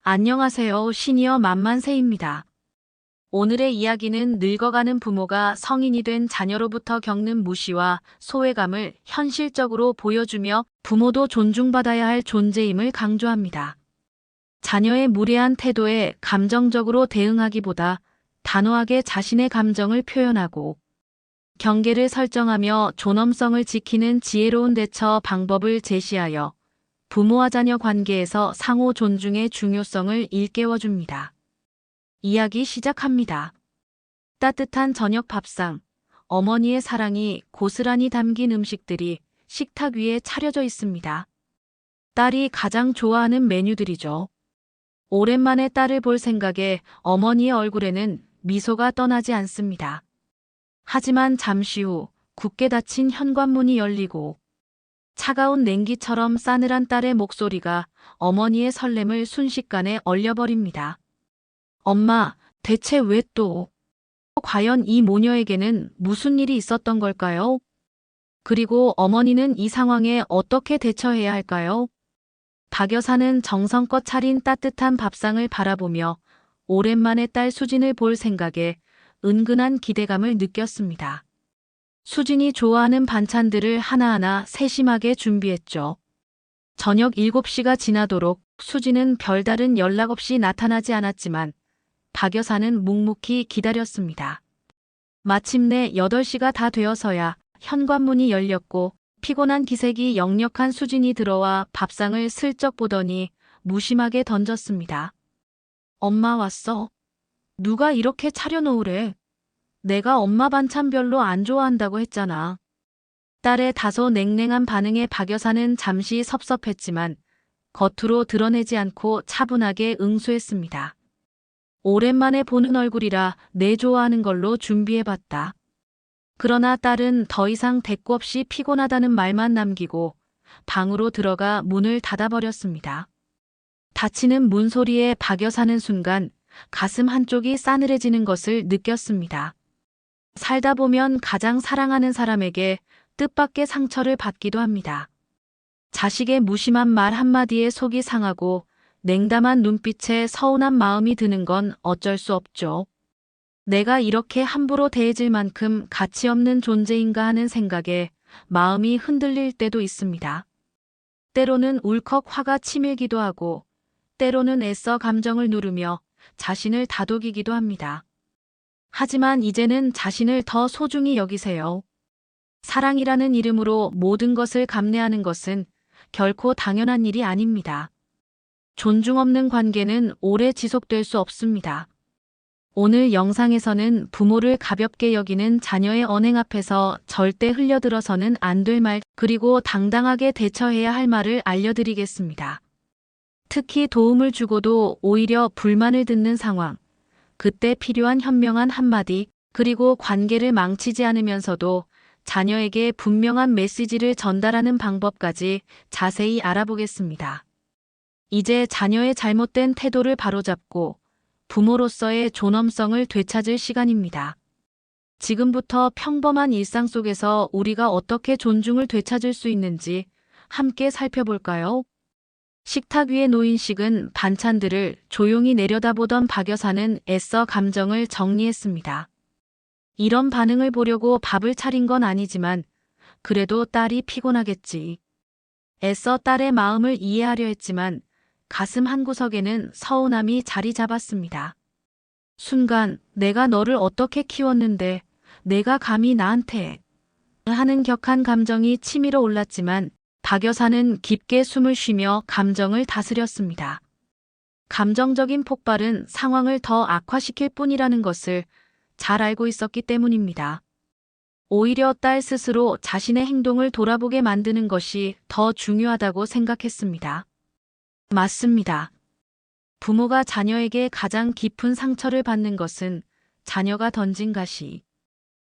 안녕하세요. 시니어 만만세입니다. 오늘의 이야기는 늙어가는 부모가 성인이 된 자녀로부터 겪는 무시와 소외감을 현실적으로 보여주며 부모도 존중받아야 할 존재임을 강조합니다. 자녀의 무례한 태도에 감정적으로 대응하기보다 단호하게 자신의 감정을 표현하고 경계를 설정하며 존엄성을 지키는 지혜로운 대처 방법을 제시하여 부모와 자녀 관계에서 상호 존중의 중요성을 일깨워줍니다. 이야기 시작합니다. 따뜻한 저녁 밥상, 어머니의 사랑이 고스란히 담긴 음식들이 식탁 위에 차려져 있습니다. 딸이 가장 좋아하는 메뉴들이죠. 오랜만에 딸을 볼 생각에 어머니의 얼굴에는 미소가 떠나지 않습니다. 하지만 잠시 후 굳게 닫힌 현관문이 열리고 차가운 냉기처럼 싸늘한 딸의 목소리가 어머니의 설렘을 순식간에 얼려버립니다. 엄마, 대체 왜 또? 과연 이 모녀에게는 무슨 일이 있었던 걸까요? 그리고 어머니는 이 상황에 어떻게 대처해야 할까요? 박 여사는 정성껏 차린 따뜻한 밥상을 바라보며 오랜만에 딸 수진을 볼 생각에 은근한 기대감을 느꼈습니다. 수진이 좋아하는 반찬들을 하나하나 세심하게 준비했죠. 저녁 7시가 지나도록 수진은 별다른 연락 없이 나타나지 않았지만 박 여사는 묵묵히 기다렸습니다. 마침내 8시가 다 되어서야 현관문이 열렸고 피곤한 기색이 역력한 수진이 들어와 밥상을 슬쩍 보더니 무심하게 던졌습니다. 엄마 왔어. 누가 이렇게 차려놓으래. 내가 엄마 반찬 별로 안 좋아한다고 했잖아. 딸의 다소 냉랭한 반응에 박 여사는 잠시 섭섭했지만 겉으로 드러내지 않고 차분하게 응수했습니다. 오랜만에 보는 얼굴이라 내 좋아하는 걸로 준비해봤다. 그러나 딸은 더 이상 대꾸 없이 피곤하다는 말만 남기고 방으로 들어가 문을 닫아버렸습니다. 닫히는 문소리에 박 여사는 순간 가슴 한쪽이 싸늘해지는 것을 느꼈습니다. 살다 보면 가장 사랑하는 사람에게 뜻밖의 상처를 받기도 합니다. 자식의 무심한 말 한마디에 속이 상하고 냉담한 눈빛에 서운한 마음이 드는 건 어쩔 수 없죠. 내가 이렇게 함부로 대해질 만큼 가치 없는 존재인가 하는 생각에 마음이 흔들릴 때도 있습니다. 때로는 울컥 화가 치밀기도 하고 때로는 애써 감정을 누르며 자신을 다독이기도 합니다. 하지만 이제는 자신을 더 소중히 여기세요. 사랑이라는 이름으로 모든 것을 감내하는 것은 결코 당연한 일이 아닙니다. 존중 없는 관계는 오래 지속될 수 없습니다. 오늘 영상에서는 부모를 가볍게 여기는 자녀의 언행 앞에서 절대 흘려들어서는 안 될 말, 그리고 당당하게 대처해야 할 말을 알려드리겠습니다. 특히 도움을 주고도 오히려 불만을 듣는 상황, 그때 필요한 현명한 한마디, 그리고 관계를 망치지 않으면서도 자녀에게 분명한 메시지를 전달하는 방법까지 자세히 알아보겠습니다. 이제 자녀의 잘못된 태도를 바로잡고 부모로서의 존엄성을 되찾을 시간입니다. 지금부터 평범한 일상 속에서 우리가 어떻게 존중을 되찾을 수 있는지 함께 살펴볼까요? 식탁 위에 놓인 식은 반찬들을 조용히 내려다보던 박 여사는 애써 감정을 정리했습니다. 이런 반응을 보려고 밥을 차린 건 아니지만 그래도 딸이 피곤하겠지. 애써 딸의 마음을 이해하려 했지만 가슴 한구석에는 서운함이 자리 잡았습니다. 순간 내가 너를 어떻게 키웠는데 내가 감히 나한테 하는 격한 감정이 치밀어 올랐지만 박 여사는 깊게 숨을 쉬며 감정을 다스렸습니다. 감정적인 폭발은 상황을 더 악화시킬 뿐이라는 것을 잘 알고 있었기 때문입니다. 오히려 딸 스스로 자신의 행동을 돌아보게 만드는 것이 더 중요하다고 생각했습니다. 맞습니다. 부모가 자녀에게 가장 깊은 상처를 받는 것은 자녀가 던진 가시,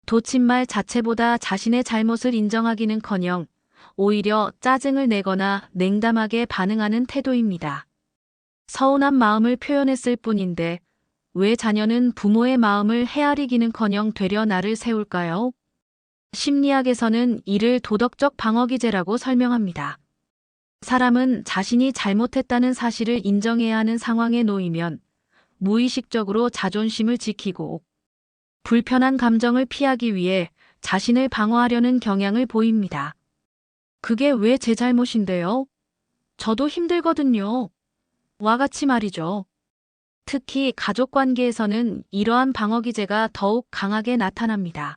도친말 자체보다 자신의 잘못을 인정하기는커녕 오히려 짜증을 내거나 냉담하게 반응하는 태도입니다. 서운한 마음을 표현했을 뿐인데 왜 자녀는 부모의 마음을 헤아리기는커녕 되려 나를 세울까요? 심리학에서는 이를 도덕적 방어기제라고 설명합니다. 사람은 자신이 잘못했다는 사실을 인정해야 하는 상황에 놓이면 무의식적으로 자존심을 지키고 불편한 감정을 피하기 위해 자신을 방어하려는 경향을 보입니다. 그게 왜 제 잘못인데요? 저도 힘들거든요. 와 같이 말이죠. 특히 가족 관계에서는 이러한 방어 기제가 더욱 강하게 나타납니다.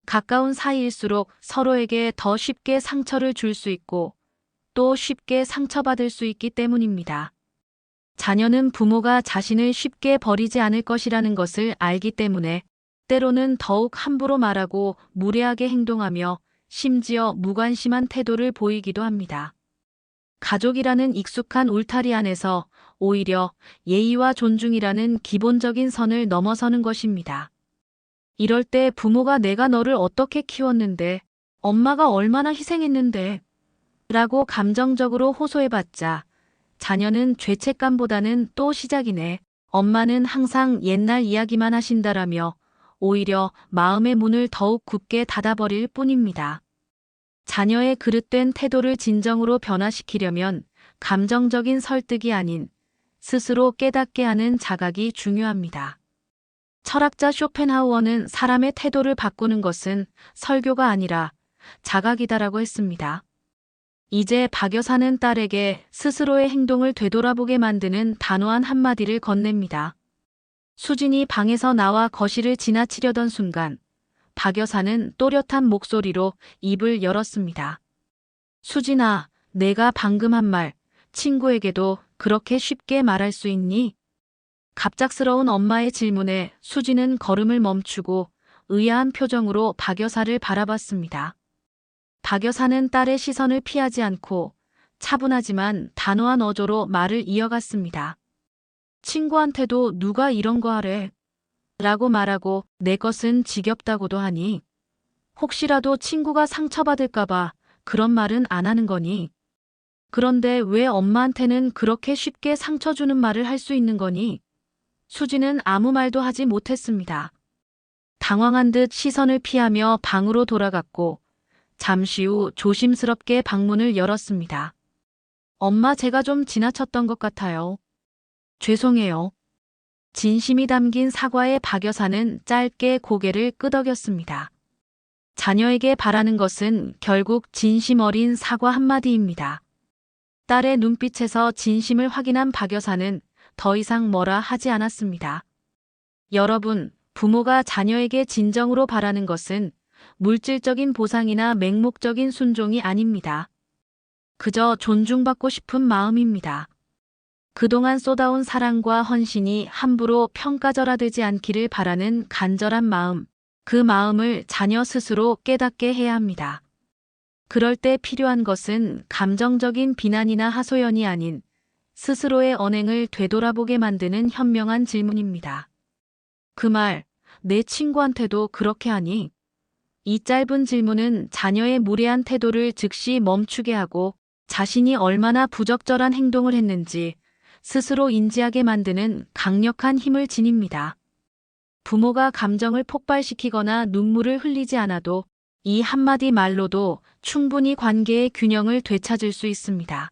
가까운 사이일수록 서로에게 더 쉽게 상처를 줄 수 있고 또 쉽게 상처받을 수 있기 때문입니다. 자녀는 부모가 자신을 쉽게 버리지 않을 것이라는 것을 알기 때문에 때로는 더욱 함부로 말하고 무례하게 행동하며 심지어 무관심한 태도를 보이기도 합니다. 가족이라는 익숙한 울타리 안에서 오히려 예의와 존중이라는 기본적인 선을 넘어서는 것입니다. 이럴 때 부모가 내가 너를 어떻게 키웠는데, 엄마가 얼마나 희생했는데, 라고 감정적으로 호소해봤자 자녀는 죄책감보다는 또 시작이네. 엄마는 항상 옛날 이야기만 하신다라며 오히려 마음의 문을 더욱 굳게 닫아버릴 뿐입니다. 자녀의 그릇된 태도를 진정으로 변화시키려면 감정적인 설득이 아닌 스스로 깨닫게 하는 자각이 중요합니다. 철학자 쇼펜하우어는 사람의 태도를 바꾸는 것은 설교가 아니라 자각이다라고 했습니다. 이제 박 여사는 딸에게 스스로의 행동을 되돌아보게 만드는 단호한 한마디를 건넵니다. 수진이 방에서 나와 거실을 지나치려던 순간 박 여사는 또렷한 목소리로 입을 열었습니다. 수진아, 내가 방금 한 말, 친구에게도 그렇게 쉽게 말할 수 있니? 갑작스러운 엄마의 질문에 수진은 걸음을 멈추고 의아한 표정으로 박 여사를 바라봤습니다. 박 여사는 딸의 시선을 피하지 않고 차분하지만 단호한 어조로 말을 이어갔습니다. 친구한테도 누가 이런 거 하래? 라고 말하고 내 것은 지겹다고도 하니? 혹시라도 친구가 상처받을까봐 그런 말은 안 하는 거니? 그런데 왜 엄마한테는 그렇게 쉽게 상처 주는 말을 할 수 있는 거니? 수지는 아무 말도 하지 못했습니다. 당황한 듯 시선을 피하며 방으로 돌아갔고 잠시 후 조심스럽게 방문을 열었습니다. 엄마, 제가 좀 지나쳤던 것 같아요. 죄송해요. 진심이 담긴 사과에 박 여사는 짧게 고개를 끄덕였습니다. 자녀에게 바라는 것은 결국 진심 어린 사과 한마디입니다. 딸의 눈빛에서 진심을 확인한 박 여사는 더 이상 뭐라 하지 않았습니다. 여러분, 부모가 자녀에게 진정으로 바라는 것은 물질적인 보상이나 맹목적인 순종이 아닙니다. 그저 존중받고 싶은 마음입니다. 그동안 쏟아온 사랑과 헌신이 함부로 평가절하되지 않기를 바라는 간절한 마음, 그 마음을 자녀 스스로 깨닫게 해야 합니다. 그럴 때 필요한 것은 감정적인 비난이나 하소연이 아닌 스스로의 언행을 되돌아보게 만드는 현명한 질문입니다. 그 말, 내 친구한테도 그렇게 하니? 이 짧은 질문은 자녀의 무례한 태도를 즉시 멈추게 하고 자신이 얼마나 부적절한 행동을 했는지 스스로 인지하게 만드는 강력한 힘을 지닙니다. 부모가 감정을 폭발시키거나 눈물을 흘리지 않아도 이 한마디 말로도 충분히 관계의 균형을 되찾을 수 있습니다.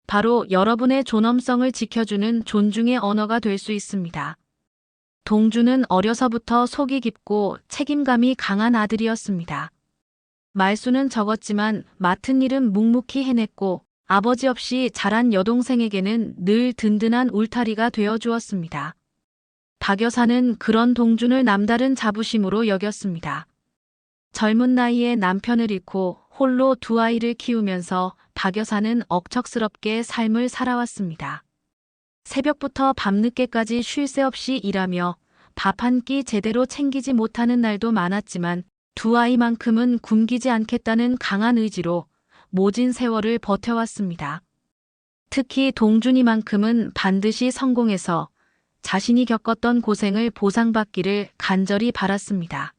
바로 여러분의 존엄성을 지켜주는 존중의 언어가 될 수 있습니다. 동주는 어려서부터 속이 깊고 책임감이 강한 아들이었습니다. 말수는 적었지만 맡은 일은 묵묵히 해냈고 아버지 없이 자란 여동생에게는 늘 든든한 울타리가 되어 주었습니다. 박 여사는 그런 동준을 남다른 자부심으로 여겼습니다. 젊은 나이에 남편을 잃고 홀로 두 아이를 키우면서 박 여사는 억척스럽게 삶을 살아왔습니다. 새벽부터 밤늦게까지 쉴 새 없이 일하며 밥 한 끼 제대로 챙기지 못하는 날도 많았지만 두 아이만큼은 굶기지 않겠다는 강한 의지로 모진 세월을 버텨왔습니다. 특히 동준이만큼은 반드시 성공해서 자신이 겪었던 고생을 보상받기를 간절히 바랐습니다.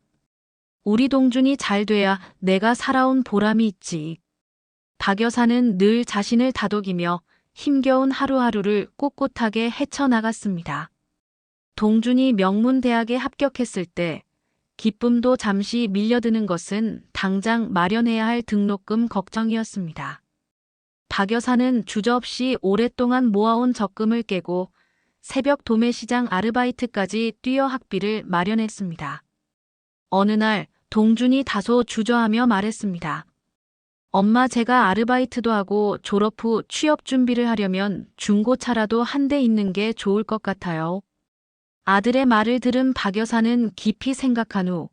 우리 동준이 잘 돼야 내가 살아온 보람이 있지. 박 여사는 늘 자신을 다독이며 힘겨운 하루하루를 꿋꿋하게 헤쳐나갔습니다. 동준이 명문대학에 합격했을 때 기쁨도 잠시 밀려드는 것은 당장 마련해야 할 등록금 걱정이었습니다. 박 여사는 주저없이 오랫동안 모아온 적금을 깨고 새벽 도매시장 아르바이트까지 뛰어 학비를 마련했습니다. 어느 날 동준이 다소 주저하며 말했습니다. 엄마, 제가 아르바이트도 하고 졸업 후 취업 준비를 하려면 중고차라도 한 대 있는 게 좋을 것 같아요. 아들의 말을 들은 박 여사는 깊이 생각한 후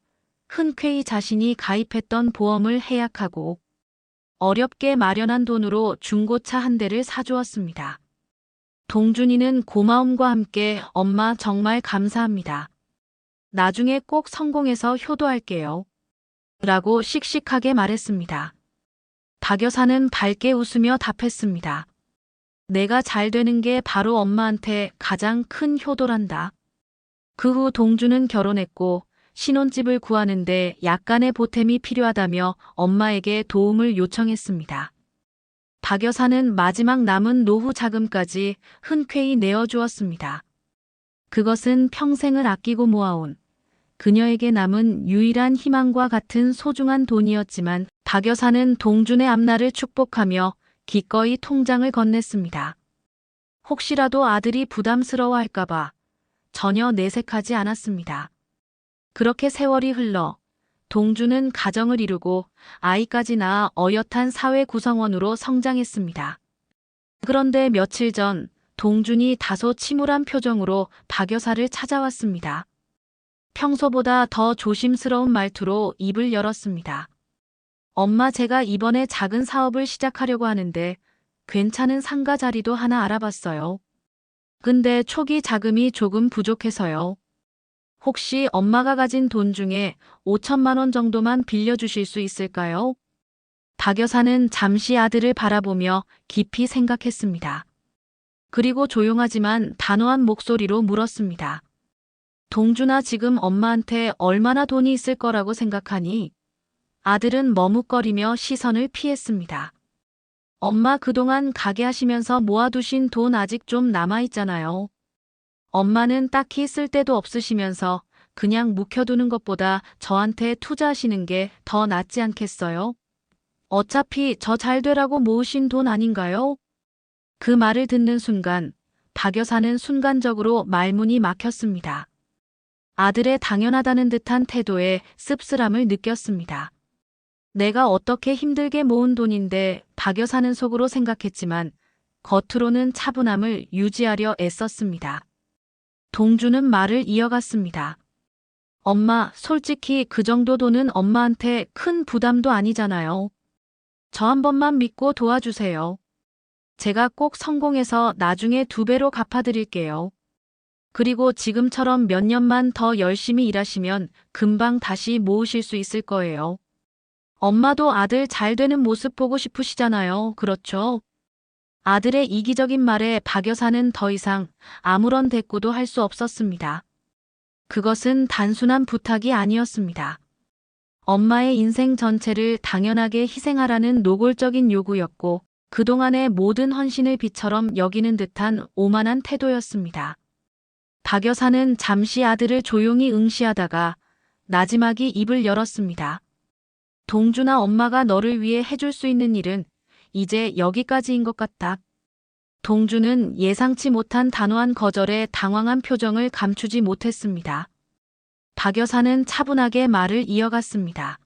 흔쾌히 자신이 가입했던 보험을 해약하고 어렵게 마련한 돈으로 중고차 한 대를 사주었습니다. 동준이는 고마움과 함께 엄마 정말 감사합니다. 나중에 꼭 성공해서 효도할게요. 라고 씩씩하게 말했습니다. 박 여사는 밝게 웃으며 답했습니다. 내가 잘 되는 게 바로 엄마한테 가장 큰 효도란다. 그 후 동준은 결혼했고 신혼집을 구하는데 약간의 보탬이 필요하다며 엄마에게 도움을 요청했습니다. 박 여사는 마지막 남은 노후 자금까지 흔쾌히 내어주었습니다. 그것은 평생을 아끼고 모아온 그녀에게 남은 유일한 희망과 같은 소중한 돈이었지만 박 여사는 동준의 앞날을 축복하며 기꺼이 통장을 건넸습니다. 혹시라도 아들이 부담스러워할까봐 전혀 내색하지 않았습니다. 그렇게 세월이 흘러 동준은 가정을 이루고 아이까지 낳아 어엿한 사회 구성원으로 성장했습니다. 그런데 며칠 전 동준이 다소 침울한 표정으로 박 여사를 찾아왔습니다. 평소보다 더 조심스러운 말투로 입을 열었습니다. 엄마, 제가 이번에 작은 사업을 시작하려고 하는데 괜찮은 상가 자리도 하나 알아봤어요. 근데 초기 자금이 조금 부족해서요. 혹시 엄마가 가진 돈 중에 5천만 원 정도만 빌려주실 수 있을까요? 박 여사는 잠시 아들을 바라보며 깊이 생각했습니다. 그리고 조용하지만 단호한 목소리로 물었습니다. 동준아, 지금 엄마한테 얼마나 돈이 있을 거라고 생각하니? 아들은 머뭇거리며 시선을 피했습니다. 엄마, 그동안 가게 하시면서 모아두신 돈 아직 좀 남아있잖아요. 엄마는 딱히 쓸 데도 없으시면서 그냥 묵혀두는 것보다 저한테 투자하시는 게 더 낫지 않겠어요? 어차피 저 잘 되라고 모으신 돈 아닌가요? 그 말을 듣는 순간 박 여사는 순간적으로 말문이 막혔습니다. 아들의 당연하다는 듯한 태도에 씁쓸함을 느꼈습니다. 내가 어떻게 힘들게 모은 돈인데, 박 여사는 속으로 생각했지만 겉으로는 차분함을 유지하려 애썼습니다. 동준은 말을 이어갔습니다. 엄마, 솔직히 그 정도 돈은 엄마한테 큰 부담도 아니잖아요. 저 한 번만 믿고 도와주세요. 제가 꼭 성공해서 나중에 2배로 갚아드릴게요. 그리고 지금처럼 몇 년만 더 열심히 일하시면 금방 다시 모으실 수 있을 거예요. 엄마도 아들 잘 되는 모습 보고 싶으시잖아요. 그렇죠? 아들의 이기적인 말에 박 여사는 더 이상 아무런 대꾸도 할 수 없었습니다. 그것은 단순한 부탁이 아니었습니다. 엄마의 인생 전체를 당연하게 희생하라는 노골적인 요구였고, 그동안의 모든 헌신을 비처럼 여기는 듯한 오만한 태도였습니다. 박 여사는 잠시 아들을 조용히 응시하다가 나지막이 입을 열었습니다. 동준아, 엄마가 너를 위해 해줄 수 있는 일은 이제 여기까지인 것 같다. 동준은 예상치 못한 단호한 거절에 당황한 표정을 감추지 못했습니다. 박 여사는 차분하게 말을 이어갔습니다.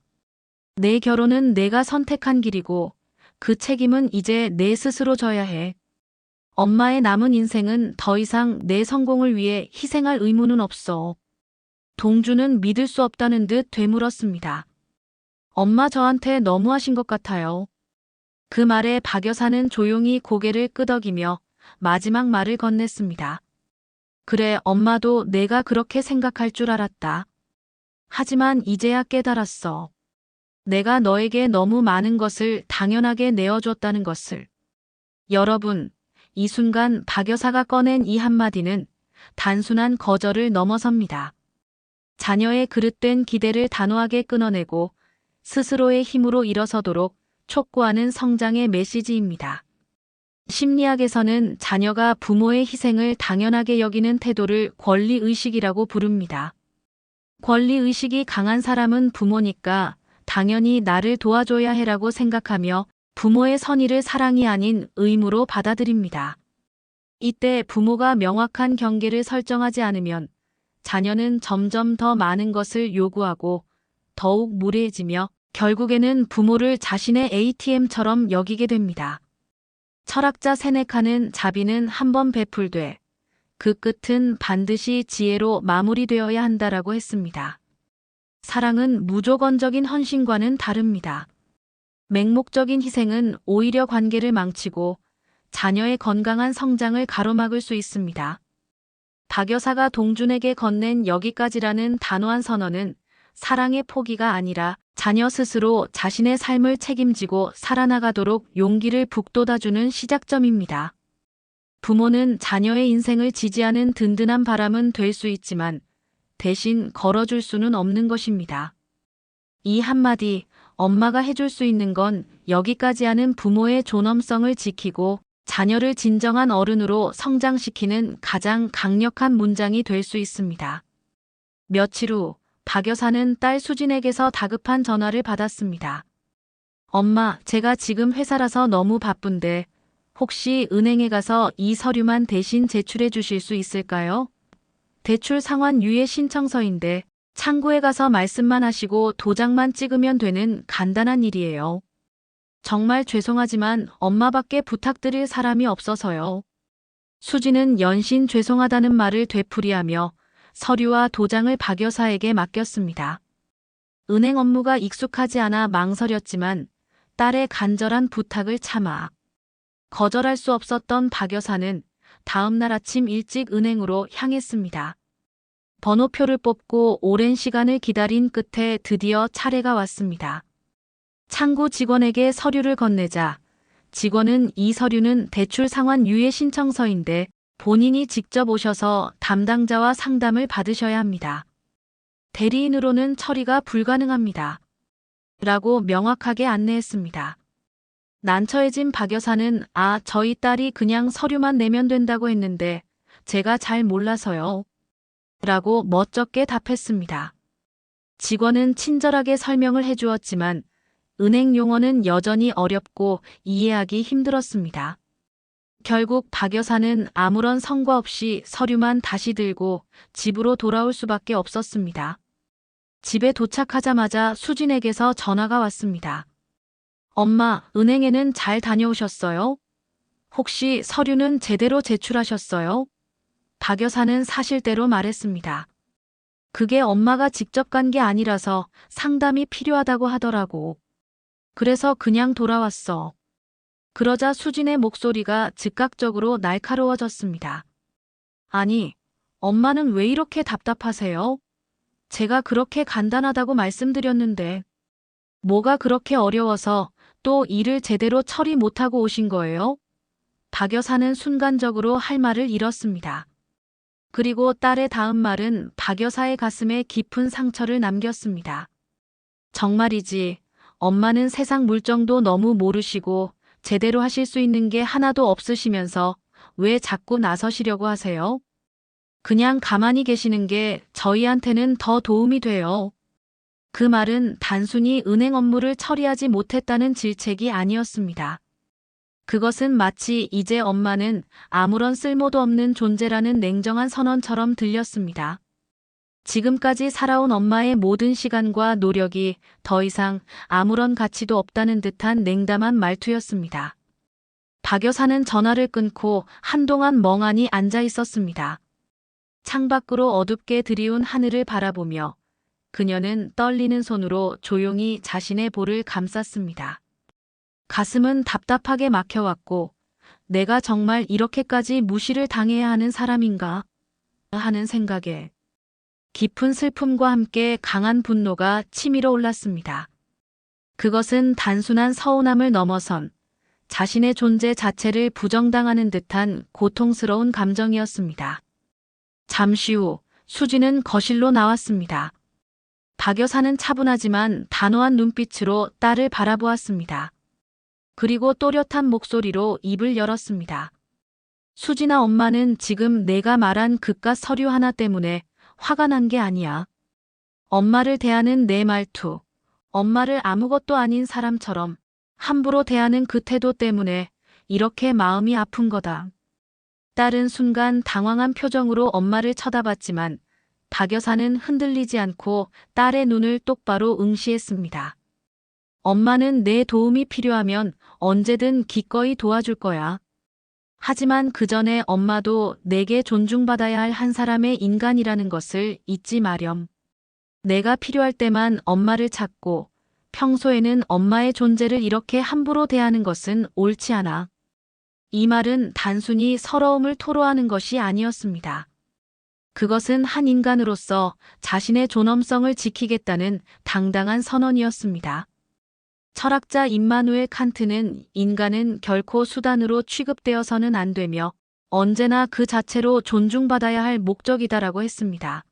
내 결혼은 내가 선택한 길이고 그 책임은 이제 내 스스로 져야 해. 엄마의 남은 인생은 더 이상 내 성공을 위해 희생할 의무는 없어. 동준은 믿을 수 없다는 듯 되물었습니다. 엄마, 저한테 너무하신 것 같아요. 그 말에 박 여사는 조용히 고개를 끄덕이며 마지막 말을 건넸습니다. 그래, 엄마도 내가 그렇게 생각할 줄 알았다. 하지만 이제야 깨달았어. 내가 너에게 너무 많은 것을 당연하게 내어줬다는 것을. 여러분, 이 순간 박 여사가 꺼낸 이 한마디는 단순한 거절을 넘어섭니다. 자녀의 그릇된 기대를 단호하게 끊어내고 스스로의 힘으로 일어서도록 촉구하는 성장의 메시지입니다. 심리학에서는 자녀가 부모의 희생을 당연하게 여기는 태도를 권리의식이라고 부릅니다. 권리의식이 강한 사람은 부모니까 당연히 나를 도와줘야 해라고 생각하며 부모의 선의를 사랑이 아닌 의무로 받아들입니다. 이때 부모가 명확한 경계를 설정하지 않으면 자녀는 점점 더 많은 것을 요구하고 더욱 무례해지며 결국에는 부모를 자신의 ATM처럼 여기게 됩니다. 철학자 세네카는 자비는 한 번 베풀되 그 끝은 반드시 지혜로 마무리되어야 한다라고 했습니다. 사랑은 무조건적인 헌신과는 다릅니다. 맹목적인 희생은 오히려 관계를 망치고 자녀의 건강한 성장을 가로막을 수 있습니다. 박 여사가 동준에게 건넨 여기까지라는 단호한 선언은 사랑의 포기가 아니라 자녀 스스로 자신의 삶을 책임지고 살아나가도록 용기를 북돋아주는 시작점입니다. 부모는 자녀의 인생을 지지하는 든든한 바람은 될 수 있지만 대신 걸어줄 수는 없는 것입니다. 이 한마디 엄마가 해줄 수 있는 건 여기까지 하는 부모의 존엄성을 지키고 자녀를 진정한 어른으로 성장시키는 가장 강력한 문장이 될 수 있습니다. 며칠 후 박 여사는 딸 수진에게서 다급한 전화를 받았습니다. 엄마, 제가 지금 회사라서 너무 바쁜데 혹시 은행에 가서 이 서류만 대신 제출해 주실 수 있을까요? 대출 상환 유예 신청서인데 창구에 가서 말씀만 하시고 도장만 찍으면 되는 간단한 일이에요. 정말 죄송하지만 엄마밖에 부탁드릴 사람이 없어서요. 수지는 연신 죄송하다는 말을 되풀이하며 서류와 도장을 박 여사에게 맡겼습니다. 은행 업무가 익숙하지 않아 망설였지만 딸의 간절한 부탁을 참아 거절할 수 없었던 박 여사는 다음 날 아침 일찍 은행으로 향했습니다. 번호표를 뽑고 오랜 시간을 기다린 끝에 드디어 차례가 왔습니다. 창구 직원에게 서류를 건네자 직원은 이 서류는 대출 상환 유예 신청서인데 본인이 직접 오셔서 담당자와 상담을 받으셔야 합니다. 대리인으로는 처리가 불가능합니다. 라고 명확하게 안내했습니다. 난처해진 박 여사는 저희 딸이 그냥 서류만 내면 된다고 했는데 제가 잘 몰라서요. 라고 멋쩍게 답했습니다. 직원은 친절하게 설명을 해주었지만 은행 용어는 여전히 어렵고 이해하기 힘들었습니다. 결국 박 여사는 아무런 성과 없이 서류만 다시 들고 집으로 돌아올 수밖에 없었습니다. 집에 도착하자마자 수진에게서 전화가 왔습니다. 엄마, 은행에는 잘 다녀오셨어요? 혹시 서류는 제대로 제출하셨어요? 박 여사는 사실대로 말했습니다. 그게 엄마가 직접 간 게 아니라서 상담이 필요하다고 하더라고. 그래서 그냥 돌아왔어. 그러자 수진의 목소리가 즉각적으로 날카로워졌습니다. 아니, 엄마는 왜 이렇게 답답하세요? 제가 그렇게 간단하다고 말씀드렸는데 뭐가 그렇게 어려워서 또 일을 제대로 처리 못하고 오신 거예요? 박 여사는 순간적으로 할 말을 잃었습니다. 그리고 딸의 다음 말은 박 여사의 가슴에 깊은 상처를 남겼습니다. 정말이지, 엄마는 세상 물정도 너무 모르시고 제대로 하실 수 있는 게 하나도 없으시면서 왜 자꾸 나서시려고 하세요? 그냥 가만히 계시는 게 저희한테는 더 도움이 돼요. 그 말은 단순히 은행 업무를 처리하지 못했다는 질책이 아니었습니다. 그것은 마치 이제 엄마는 아무런 쓸모도 없는 존재라는 냉정한 선언처럼 들렸습니다. 지금까지 살아온 엄마의 모든 시간과 노력이 더 이상 아무런 가치도 없다는 듯한 냉담한 말투였습니다. 박 여사는 전화를 끊고 한동안 멍하니 앉아 있었습니다. 창밖으로 어둡게 드리운 하늘을 바라보며 그녀는 떨리는 손으로 조용히 자신의 볼을 감쌌습니다. 가슴은 답답하게 막혀왔고 내가 정말 이렇게까지 무시를 당해야 하는 사람인가 하는 생각에 깊은 슬픔과 함께 강한 분노가 치밀어 올랐습니다. 그것은 단순한 서운함을 넘어선 자신의 존재 자체를 부정당하는 듯한 고통스러운 감정이었습니다. 잠시 후 수지는 거실로 나왔습니다. 박 여사는 차분하지만 단호한 눈빛으로 딸을 바라보았습니다. 그리고 또렷한 목소리로 입을 열었습니다. 수진아, 엄마는 지금 내가 말한 그깟 서류 하나 때문에 화가 난 게 아니야. 엄마를 대하는 내 말투, 엄마를 아무것도 아닌 사람처럼 함부로 대하는 그 태도 때문에 이렇게 마음이 아픈 거다. 딸은 순간 당황한 표정으로 엄마를 쳐다봤지만 박 여사는 흔들리지 않고 딸의 눈을 똑바로 응시했습니다. 엄마는 내 도움이 필요하면 언제든 기꺼이 도와줄 거야. 하지만 그 전에 엄마도 내게 존중받아야 할 한 사람의 인간이라는 것을 잊지 마렴. 내가 필요할 때만 엄마를 찾고 평소에는 엄마의 존재를 이렇게 함부로 대하는 것은 옳지 않아. 이 말은 단순히 서러움을 토로하는 것이 아니었습니다. 그것은 한 인간으로서 자신의 존엄성을 지키겠다는 당당한 선언이었습니다. 철학자 임마누엘 칸트는 인간은 결코 수단으로 취급되어서는 안 되며 언제나 그 자체로 존중받아야 할 목적이다라고 했습니다.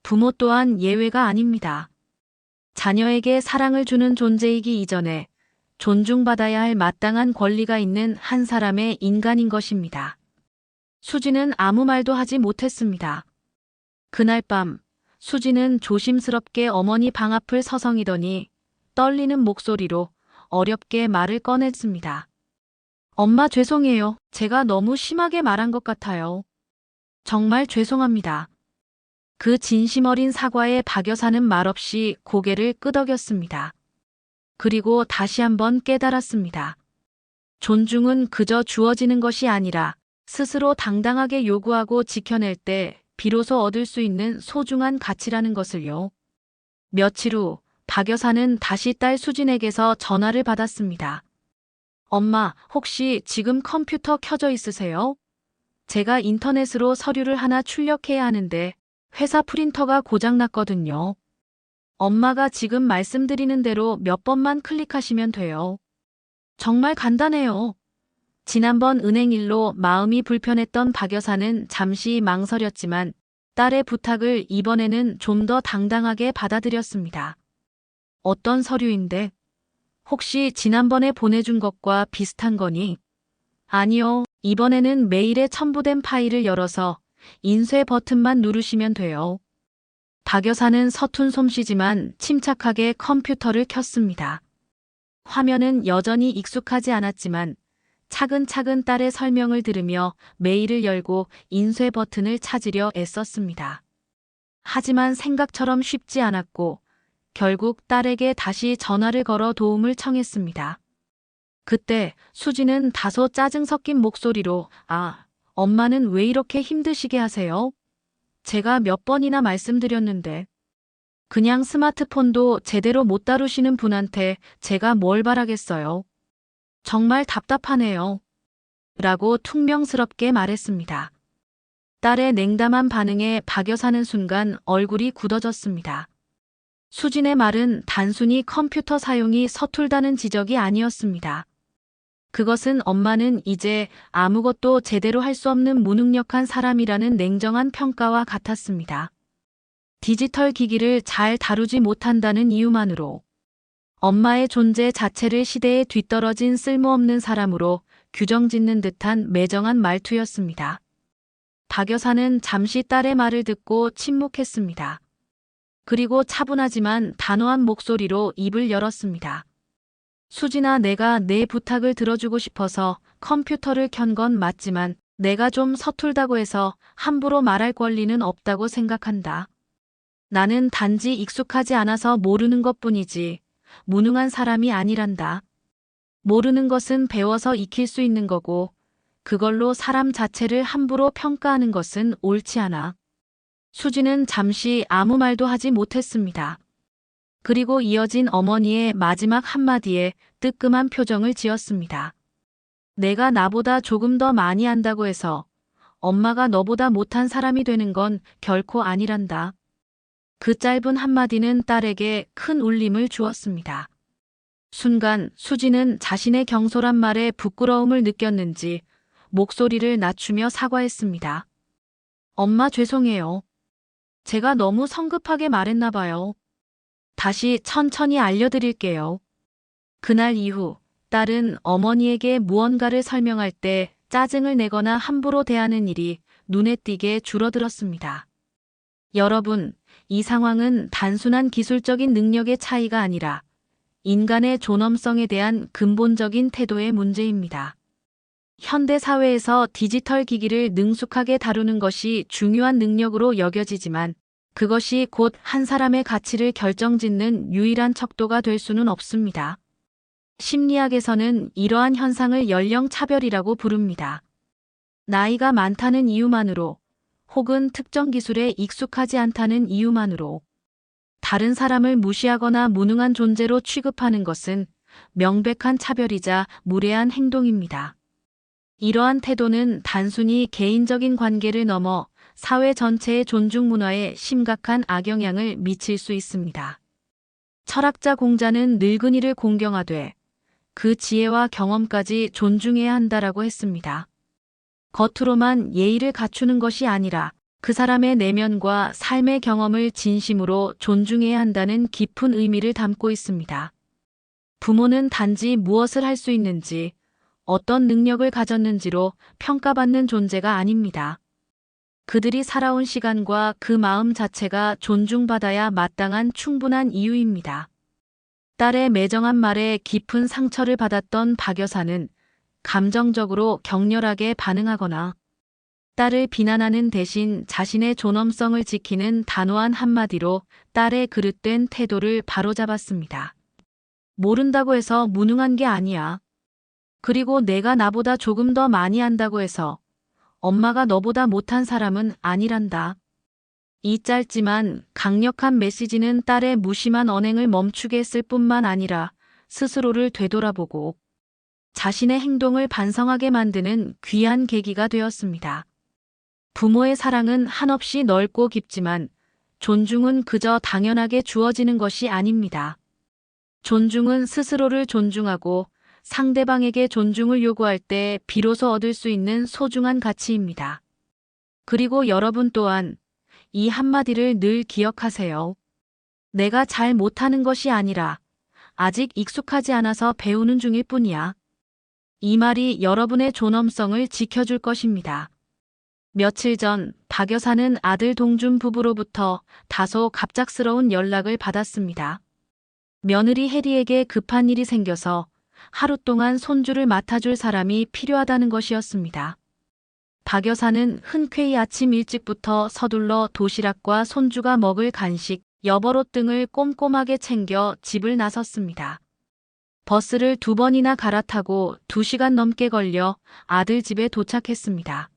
부모 또한 예외가 아닙니다. 자녀에게 사랑을 주는 존재이기 이전에 존중받아야 할 마땅한 권리가 있는 한 사람의 인간인 것입니다. 수지는 아무 말도 하지 못했습니다. 그날 밤 수지는 조심스럽게 어머니 방 앞을 서성이더니 떨리는 목소리로 어렵게 말을 꺼냈습니다. 엄마 죄송해요. 제가 너무 심하게 말한 것 같아요. 정말 죄송합니다. 그 진심 어린 사과에 박 여사는 말없이 고개를 끄덕였습니다. 그리고 다시 한번 깨달았습니다. 존중은 그저 주어지는 것이 아니라 스스로 당당하게 요구하고 지켜낼 때 비로소 얻을 수 있는 소중한 가치라는 것을요. 며칠 후 박 여사는 다시 딸 수진에게서 전화를 받았습니다. 엄마, 혹시 지금 컴퓨터 켜져 있으세요? 제가 인터넷으로 서류를 하나 출력해야 하는데 회사 프린터가 고장났거든요. 엄마가 지금 말씀드리는 대로 몇 번만 클릭하시면 돼요. 정말 간단해요. 지난번 은행 일로 마음이 불편했던 박 여사는 잠시 망설였지만 딸의 부탁을 이번에는 좀 더 당당하게 받아들였습니다. 어떤 서류인데? 혹시 지난번에 보내준 것과 비슷한 거니? 아니요. 이번에는 메일에 첨부된 파일을 열어서 인쇄 버튼만 누르시면 돼요. 박 여사는 서툰 솜씨지만 침착하게 컴퓨터를 켰습니다. 화면은 여전히 익숙하지 않았지만 차근차근 딸의 설명을 들으며 메일을 열고 인쇄 버튼을 찾으려 애썼습니다. 하지만 생각처럼 쉽지 않았고 결국 딸에게 다시 전화를 걸어 도움을 청했습니다. 그때 수지는 다소 짜증 섞인 목소리로 엄마는 왜 이렇게 힘드시게 하세요? 제가 몇 번이나 말씀드렸는데 그냥 스마트폰도 제대로 못 다루시는 분한테 제가 뭘 바라겠어요. 정말 답답하네요. 라고 퉁명스럽게 말했습니다. 딸의 냉담한 반응에 박 여사는 순간 얼굴이 굳어졌습니다. 수진의 말은 단순히 컴퓨터 사용이 서툴다는 지적이 아니었습니다. 그것은 엄마는 이제 아무것도 제대로 할 수 없는 무능력한 사람이라는 냉정한 평가와 같았습니다. 디지털 기기를 잘 다루지 못한다는 이유만으로 엄마의 존재 자체를 시대에 뒤떨어진 쓸모없는 사람으로 규정짓는 듯한 매정한 말투였습니다. 박 여사는 잠시 딸의 말을 듣고 침묵했습니다. 그리고 차분하지만 단호한 목소리로 입을 열었습니다. 수진아, 내가 내 부탁을 들어주고 싶어서 컴퓨터를 켠 건 맞지만 내가 좀 서툴다고 해서 함부로 말할 권리는 없다고 생각한다. 나는 단지 익숙하지 않아서 모르는 것뿐이지 무능한 사람이 아니란다. 모르는 것은 배워서 익힐 수 있는 거고 그걸로 사람 자체를 함부로 평가하는 것은 옳지 않아. 수지는 잠시 아무 말도 하지 못했습니다. 그리고 이어진 어머니의 마지막 한마디에 뜨끔한 표정을 지었습니다. 내가 나보다 조금 더 많이 안다고 해서 엄마가 너보다 못한 사람이 되는 건 결코 아니란다. 그 짧은 한마디는 딸에게 큰 울림을 주었습니다. 순간 수지는 자신의 경솔한 말에 부끄러움을 느꼈는지 목소리를 낮추며 사과했습니다. 엄마 죄송해요. 제가 너무 성급하게 말했나 봐요. 다시 천천히 알려드릴게요. 그날 이후 딸은 어머니에게 무언가를 설명할 때 짜증을 내거나 함부로 대하는 일이 눈에 띄게 줄어들었습니다. 여러분, 이 상황은 단순한 기술적인 능력의 차이가 아니라 인간의 존엄성에 대한 근본적인 태도의 문제입니다. 현대 사회에서 디지털 기기를 능숙하게 다루는 것이 중요한 능력으로 여겨지지만 그것이 곧 한 사람의 가치를 결정짓는 유일한 척도가 될 수는 없습니다. 심리학에서는 이러한 현상을 연령 차별이라고 부릅니다. 나이가 많다는 이유만으로 혹은 특정 기술에 익숙하지 않다는 이유만으로 다른 사람을 무시하거나 무능한 존재로 취급하는 것은 명백한 차별이자 무례한 행동입니다. 이러한 태도는 단순히 개인적인 관계를 넘어 사회 전체의 존중 문화에 심각한 악영향을 미칠 수 있습니다. 철학자 공자는 늙은이를 공경하되 그 지혜와 경험까지 존중해야 한다라고 했습니다. 겉으로만 예의를 갖추는 것이 아니라 그 사람의 내면과 삶의 경험을 진심으로 존중해야 한다는 깊은 의미를 담고 있습니다. 부모는 단지 무엇을 할 수 있는지, 어떤 능력을 가졌는지로 평가받는 존재가 아닙니다. 그들이 살아온 시간과 그 마음 자체가 존중받아야 마땅한 충분한 이유입니다. 딸의 매정한 말에 깊은 상처를 받았던 박 여사는 감정적으로 격렬하게 반응하거나 딸을 비난하는 대신 자신의 존엄성을 지키는 단호한 한마디로 딸의 그릇된 태도를 바로잡았습니다. 모른다고 해서 무능한 게 아니야. 그리고 내가 나보다 조금 더 많이 한다고 해서 엄마가 너보다 못한 사람은 아니란다. 이 짧지만 강력한 메시지는 딸의 무심한 언행을 멈추게 했을 뿐만 아니라 스스로를 되돌아보고 자신의 행동을 반성하게 만드는 귀한 계기가 되었습니다. 부모의 사랑은 한없이 넓고 깊지만 존중은 그저 당연하게 주어지는 것이 아닙니다. 존중은 스스로를 존중하고 상대방에게 존중을 요구할 때 비로소 얻을 수 있는 소중한 가치입니다. 그리고 여러분 또한 이 한마디를 늘 기억하세요. 내가 잘 못하는 것이 아니라 아직 익숙하지 않아서 배우는 중일 뿐이야. 이 말이 여러분의 존엄성을 지켜줄 것입니다. 며칠 전 박 여사는 아들 동준 부부로부터 다소 갑작스러운 연락을 받았습니다. 며느리 혜리에게 급한 일이 생겨서 하루 동안 손주를 맡아줄 사람이 필요하다는 것이었습니다. 박 여사는 흔쾌히 아침 일찍부터 서둘러 도시락과 손주가 먹을 간식, 여벌옷 등을 꼼꼼하게 챙겨 집을 나섰습니다. 버스를 2번이나 갈아타고 2시간 넘게 걸려 아들 집에 도착했습니다.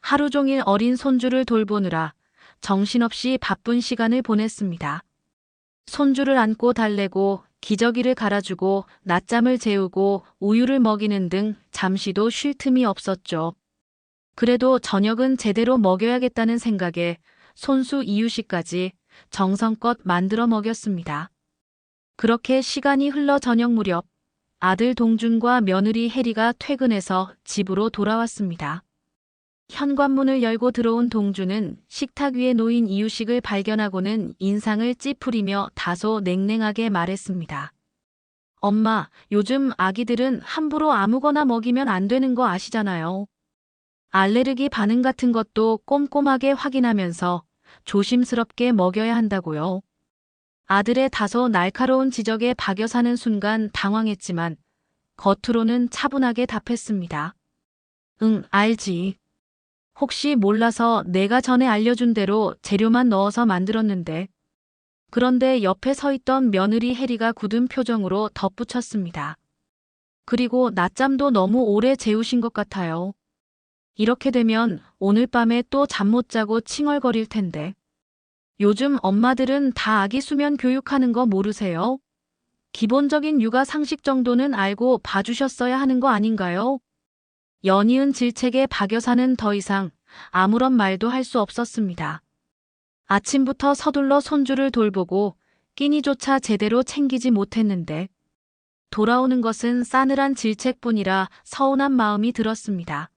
하루 종일 어린 손주를 돌보느라 정신없이 바쁜 시간을 보냈습니다. 손주를 안고 달래고 기저귀를 갈아주고 낮잠을 재우고 우유를 먹이는 등 잠시도 쉴 틈이 없었죠. 그래도 저녁은 제대로 먹여야겠다는 생각에 손수 이유식까지 정성껏 만들어 먹였습니다. 그렇게 시간이 흘러 저녁 무렵 아들 동준과 며느리 혜리가 퇴근해서 집으로 돌아왔습니다. 현관문을 열고 들어온 동준은 식탁 위에 놓인 이유식을 발견하고는 인상을 찌푸리며 다소 냉랭하게 말했습니다. 엄마, 요즘 아기들은 함부로 아무거나 먹이면 안 되는 거 아시잖아요. 알레르기 반응 같은 것도 꼼꼼하게 확인하면서 조심스럽게 먹여야 한다고요. 아들의 다소 날카로운 지적에 박 여사는 순간 당황했지만 겉으로는 차분하게 답했습니다. 응, 알지. 혹시 몰라서 내가 전에 알려준 대로 재료만 넣어서 만들었는데. 그런데 옆에 서 있던 며느리 혜리가 굳은 표정으로 덧붙였습니다. 그리고 낮잠도 너무 오래 재우신 것 같아요. 이렇게 되면 오늘 밤에 또 잠 못 자고 칭얼거릴 텐데. 요즘 엄마들은 다 아기 수면 교육하는 거 모르세요? 기본적인 육아 상식 정도는 알고 봐주셨어야 하는 거 아닌가요? 연이은 질책에 박 여사는 더 이상 아무런 말도 할 수 없었습니다. 아침부터 서둘러 손주를 돌보고 끼니조차 제대로 챙기지 못했는데 돌아오는 것은 싸늘한 질책뿐이라 서운한 마음이 들었습니다.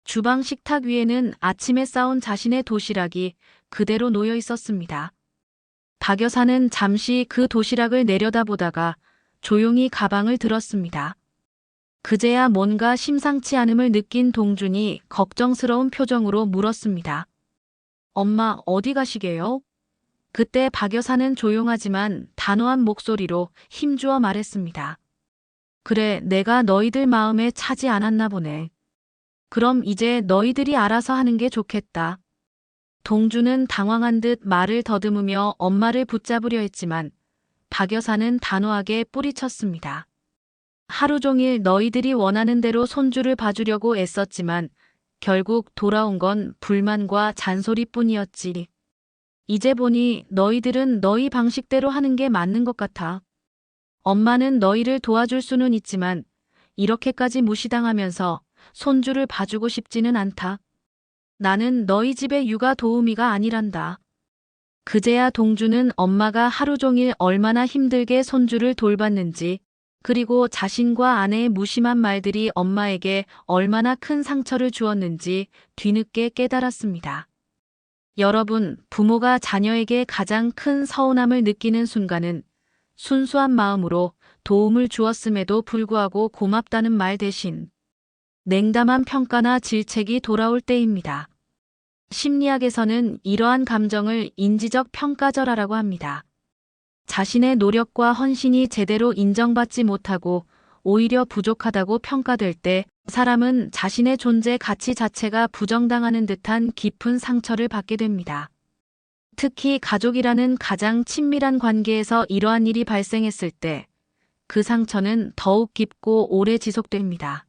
주방 식탁 위에는 아침에 싸온 자신의 도시락이 그대로 놓여 있었습니다. 박 여사는 잠시 그 도시락을 내려다보다가 조용히 가방을 들었습니다. 그제야 뭔가 심상치 않음을 느낀 동준이 걱정스러운 표정으로 물었습니다. 엄마, 어디 가시게요? 그때 박 여사는 조용하지만 단호한 목소리로 힘주어 말했습니다. 그래, 내가 너희들 마음에 차지 않았나 보네. 그럼 이제 너희들이 알아서 하는 게 좋겠다. 동주는 당황한 듯 말을 더듬으며 엄마를 붙잡으려 했지만 박 여사는 단호하게 뿌리쳤습니다. 하루 종일 너희들이 원하는 대로 손주를 봐주려고 애썼지만 결국 돌아온 건 불만과 잔소리뿐이었지. 이제 보니 너희들은 너희 방식대로 하는 게 맞는 것 같아. 엄마는 너희를 도와줄 수는 있지만 이렇게까지 무시당하면서 손주를 봐주고 싶지는 않다. 나는 너희 집의 육아 도우미가 아니란다. 그제야 동주는 엄마가 하루 종일 얼마나 힘들게 손주를 돌봤는지, 그리고 자신과 아내의 무심한 말들이 엄마에게 얼마나 큰 상처를 주었는지 뒤늦게 깨달았습니다. 여러분, 부모가 자녀에게 가장 큰 서운함을 느끼는 순간은 순수한 마음으로 도움을 주었음에도 불구하고 고맙다는 말 대신 냉담한 평가나 질책이 돌아올 때입니다. 심리학에서는 이러한 감정을 인지적 평가절하라고 합니다. 자신의 노력과 헌신이 제대로 인정받지 못하고 오히려 부족하다고 평가될 때 사람은 자신의 존재 가치 자체가 부정당하는 듯한 깊은 상처를 받게 됩니다. 특히 가족이라는 가장 친밀한 관계에서 이러한 일이 발생했을 때 그 상처는 더욱 깊고 오래 지속됩니다.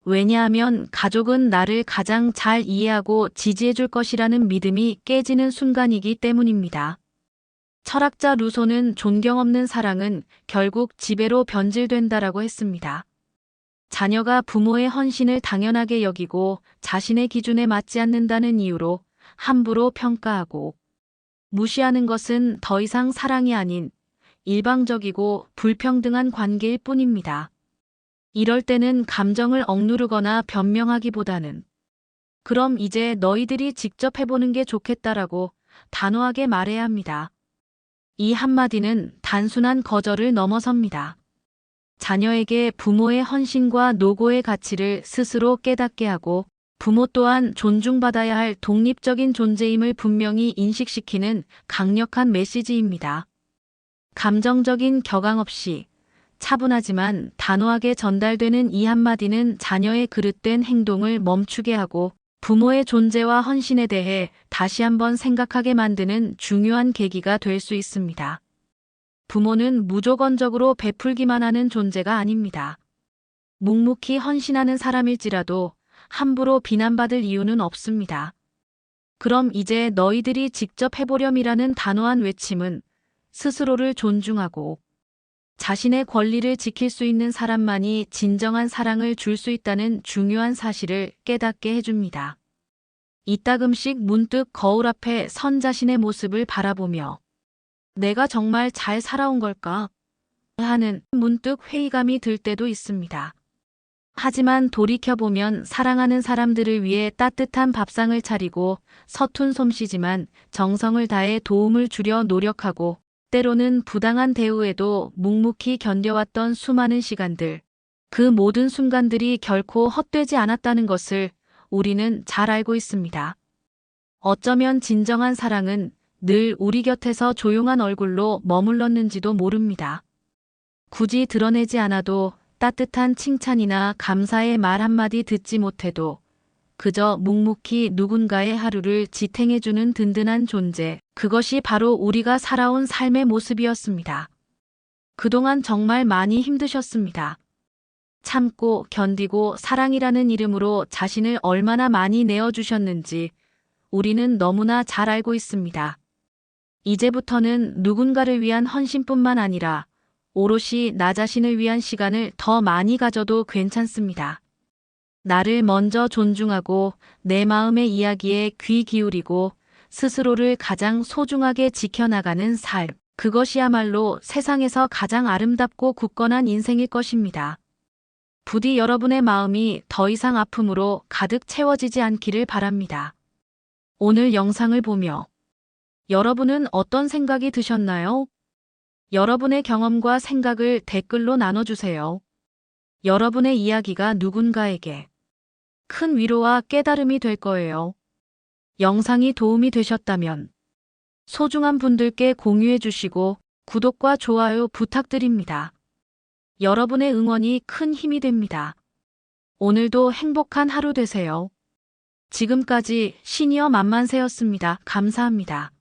왜냐하면 가족은 나를 가장 잘 이해하고 지지해 줄 것이라는 믿음이 깨지는 순간이기 때문입니다. 철학자 루소는 존경 없는 사랑은 결국 지배로 변질된다라고 했습니다. 자녀가 부모의 헌신을 당연하게 여기고 자신의 기준에 맞지 않는다는 이유로 함부로 평가하고 무시하는 것은 더 이상 사랑이 아닌 일방적이고 불평등한 관계일 뿐입니다. 이럴 때는 감정을 억누르거나 변명하기보다는 그럼 이제 너희들이 직접 해보는 게 좋겠다라고 단호하게 말해야 합니다. 이 한마디는 단순한 거절을 넘어섭니다. 자녀에게 부모의 헌신과 노고의 가치를 스스로 깨닫게 하고 부모 또한 존중받아야 할 독립적인 존재임을 분명히 인식시키는 강력한 메시지입니다. 감정적인 격앙 없이 차분하지만 단호하게 전달되는 이 한마디는 자녀의 그릇된 행동을 멈추게 하고 부모의 존재와 헌신에 대해 다시 한번 생각하게 만드는 중요한 계기가 될 수 있습니다. 부모는 무조건적으로 베풀기만 하는 존재가 아닙니다. 묵묵히 헌신하는 사람일지라도 함부로 비난받을 이유는 없습니다. 그럼 이제 너희들이 직접 해보렴이라는 단호한 외침은 스스로를 존중하고 자신의 권리를 지킬 수 있는 사람만이 진정한 사랑을 줄 수 있다는 중요한 사실을 깨닫게 해줍니다. 이따금씩 문득 거울 앞에 선 자신의 모습을 바라보며 내가 정말 잘 살아온 걸까? 하는 문득 회의감이 들 때도 있습니다. 하지만 돌이켜보면 사랑하는 사람들을 위해 따뜻한 밥상을 차리고 서툰 솜씨지만 정성을 다해 도움을 주려 노력하고 때로는 부당한 대우에도 묵묵히 견뎌왔던 수많은 시간들, 그 모든 순간들이 결코 헛되지 않았다는 것을 우리는 잘 알고 있습니다. 어쩌면 진정한 사랑은 늘 우리 곁에서 조용한 얼굴로 머물렀는지도 모릅니다. 굳이 드러내지 않아도 따뜻한 칭찬이나 감사의 말 한마디 듣지 못해도 그저 묵묵히 누군가의 하루를 지탱해주는 든든한 존재, 그것이 바로 우리가 살아온 삶의 모습이었습니다. 그동안 정말 많이 힘드셨습니다. 참고 견디고 사랑이라는 이름으로 자신을 얼마나 많이 내어주셨는지 우리는 너무나 잘 알고 있습니다. 이제부터는 누군가를 위한 헌신뿐만 아니라 오롯이 나 자신을 위한 시간을 더 많이 가져도 괜찮습니다. 나를 먼저 존중하고 내 마음의 이야기에 귀 기울이고 스스로를 가장 소중하게 지켜나가는 삶, 그것이야말로 세상에서 가장 아름답고 굳건한 인생일 것입니다. 부디 여러분의 마음이 더 이상 아픔으로 가득 채워지지 않기를 바랍니다. 오늘 영상을 보며 여러분은 어떤 생각이 드셨나요? 여러분의 경험과 생각을 댓글로 나눠주세요. 여러분의 이야기가 누군가에게 큰 위로와 깨달음이 될 거예요. 영상이 도움이 되셨다면 소중한 분들께 공유해 주시고 구독과 좋아요 부탁드립니다. 여러분의 응원이 큰 힘이 됩니다. 오늘도 행복한 하루 되세요. 지금까지 시니어 만만세였습니다. 감사합니다.